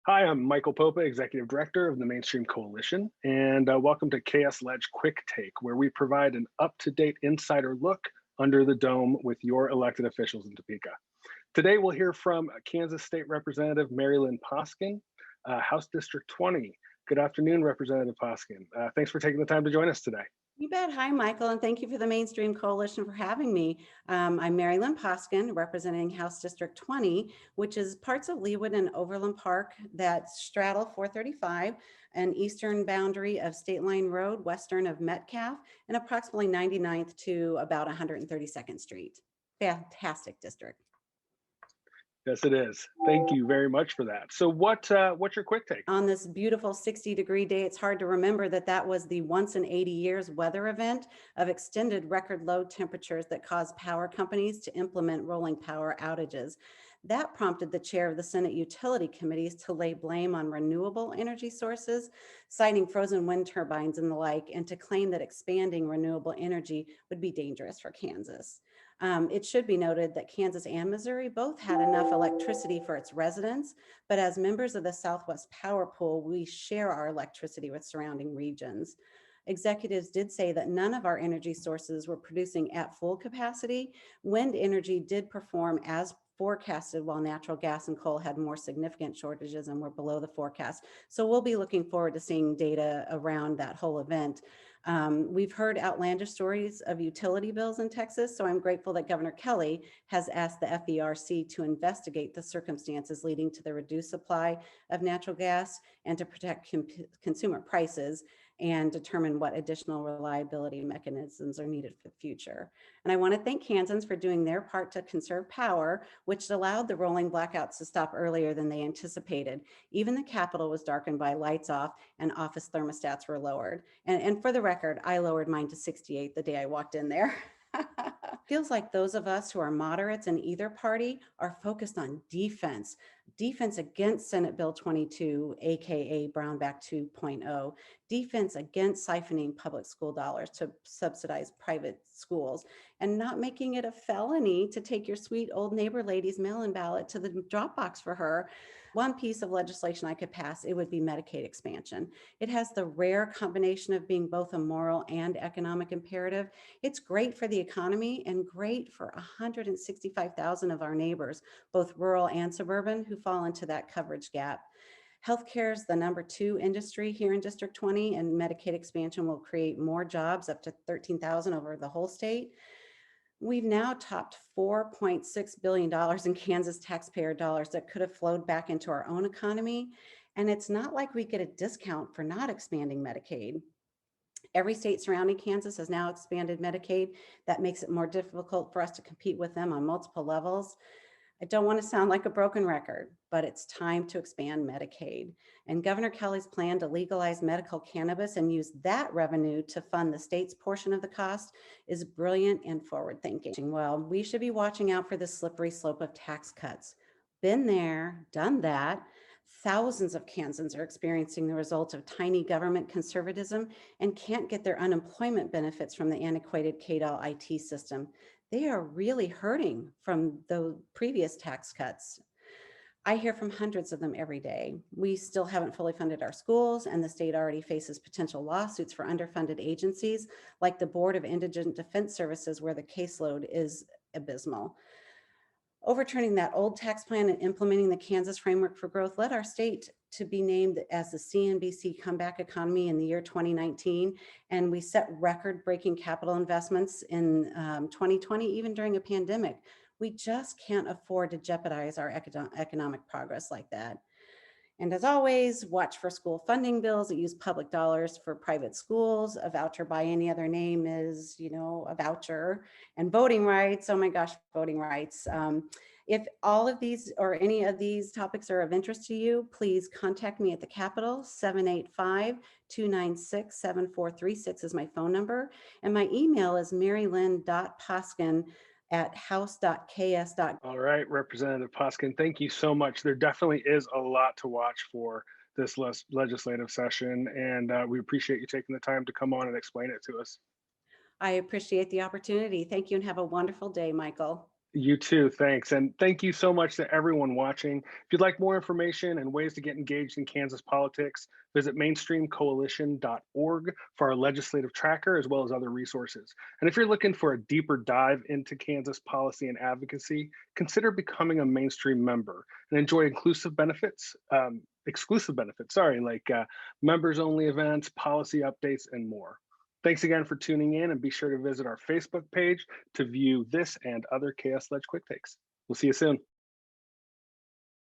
Hi, I'm Michael Popa, Executive Director of the Mainstream Coalition, and welcome to KS Ledge Quick Take, where we provide an up-to-date insider look under the dome with your elected officials in Topeka. Today, we'll hear from Kansas State Representative Mari-Lynn Poskin, House District 20. Good afternoon, Representative Poskin. Thanks for taking the time to join us today. You bet. Hi, Michael, and thank you for the Mainstream Coalition for having me. I'm Mari-Lynn Poskin, representing House District 20, which is parts of Leawood and Overland Park that straddle 435, an eastern boundary of State Line Road, western of Metcalf, and approximately 99th to about 132nd Street. Fantastic district. Yes, it is. Thank you very much for that. So what's your quick take? On this beautiful 60-degree day, it's hard to remember that was the once in 80 years weather event of extended record low temperatures that caused power companies to implement rolling power outages. That prompted the chair of the Senate Utility Committees to lay blame on renewable energy sources, citing frozen wind turbines and the like, and to claim that expanding renewable energy would be dangerous for Kansas. It should be noted that Kansas and Missouri both had enough electricity for its residents, but as members of the Southwest Power Pool, we share our electricity with surrounding regions. Executives did say that none of our energy sources were producing at full capacity. Wind energy did perform as forecasted, while natural gas and coal had more significant shortages and were below the forecast. So we'll be looking forward to seeing data around that whole event. We've heard outlandish stories of utility bills in Texas, so I'm grateful that Governor Kelly has asked the FERC to investigate the circumstances leading to the reduced supply of natural gas and to protect consumer prices and determine what additional reliability mechanisms are needed for the future. And I want to thank Kansans for doing their part to conserve power, which allowed the rolling blackouts to stop earlier than they anticipated. Even the Capitol was darkened by lights off and office thermostats were lowered. And for the record, I lowered mine to 68 the day I walked in there. Feels like those of us who are moderates in either party are focused on defense against Senate Bill 22, AKA Brownback 2.0, defense against siphoning public school dollars to subsidize private schools, and not making it a felony to take your sweet old neighbor lady's mail-in ballot to the drop box for her. One piece of legislation I could pass, it would be Medicaid expansion. It has the rare combination of being both a moral and economic imperative. It's great for the economy and great for 165,000 of our neighbors, both rural and suburban, who fall into that coverage gap. Healthcare is the number 2 industry here in District 20, and Medicaid expansion will create more jobs, up to 13,000 over the whole state. We've now topped $4.6 billion in Kansas taxpayer dollars that could have flowed back into our own economy. And it's not like we get a discount for not expanding Medicaid. Every state surrounding Kansas has now expanded Medicaid. That makes it more difficult for us to compete with them on multiple levels. I don't want to sound like a broken record, but it's time to expand Medicaid. And Governor Kelly's plan to legalize medical cannabis and use that revenue to fund the state's portion of the cost is brilliant and forward-thinking. Well, we should be watching out for the slippery slope of tax cuts. Been there, done that. Thousands of Kansans are experiencing the results of tiny government conservatism and can't get their unemployment benefits from the antiquated KDOL IT system. They are really hurting from the previous tax cuts. I hear from hundreds of them every day. We still haven't fully funded our schools, and the state already faces potential lawsuits for underfunded agencies like the Board of Indigent Defense Services, where the caseload is abysmal. Overturning that old tax plan and implementing the Kansas Framework for Growth led our state to be named as the CNBC comeback economy in the year 2019. And we set record-breaking capital investments in 2020, even during a pandemic. We just can't afford to jeopardize our economic progress like that. And as always, watch for school funding bills that use public dollars for private schools. A voucher by any other name is, a voucher. And voting rights, oh my gosh, voting rights. If all of these or any of these topics are of interest to you, please contact me at the Capitol. 785-296-7436 is my phone number. And my email is marylynn.poskin@house.ks. All right, Representative Poskin, thank you so much. There definitely is a lot to watch for this legislative session, and we appreciate you taking the time to come on and explain it to us. I appreciate the opportunity. Thank you and have a wonderful day, Michael. You too, thanks. And thank you so much to everyone watching. If you'd like more information and ways to get engaged in Kansas politics, visit mainstreamcoalition.org for our legislative tracker, as well as other resources. And if you're looking for a deeper dive into Kansas policy and advocacy, consider becoming a mainstream member and enjoy exclusive benefits, sorry, like members only events, policy updates, and more. Thanks again for tuning in, and be sure to visit our Facebook page to view this and other KS Ledge Quick Takes. We'll see you soon.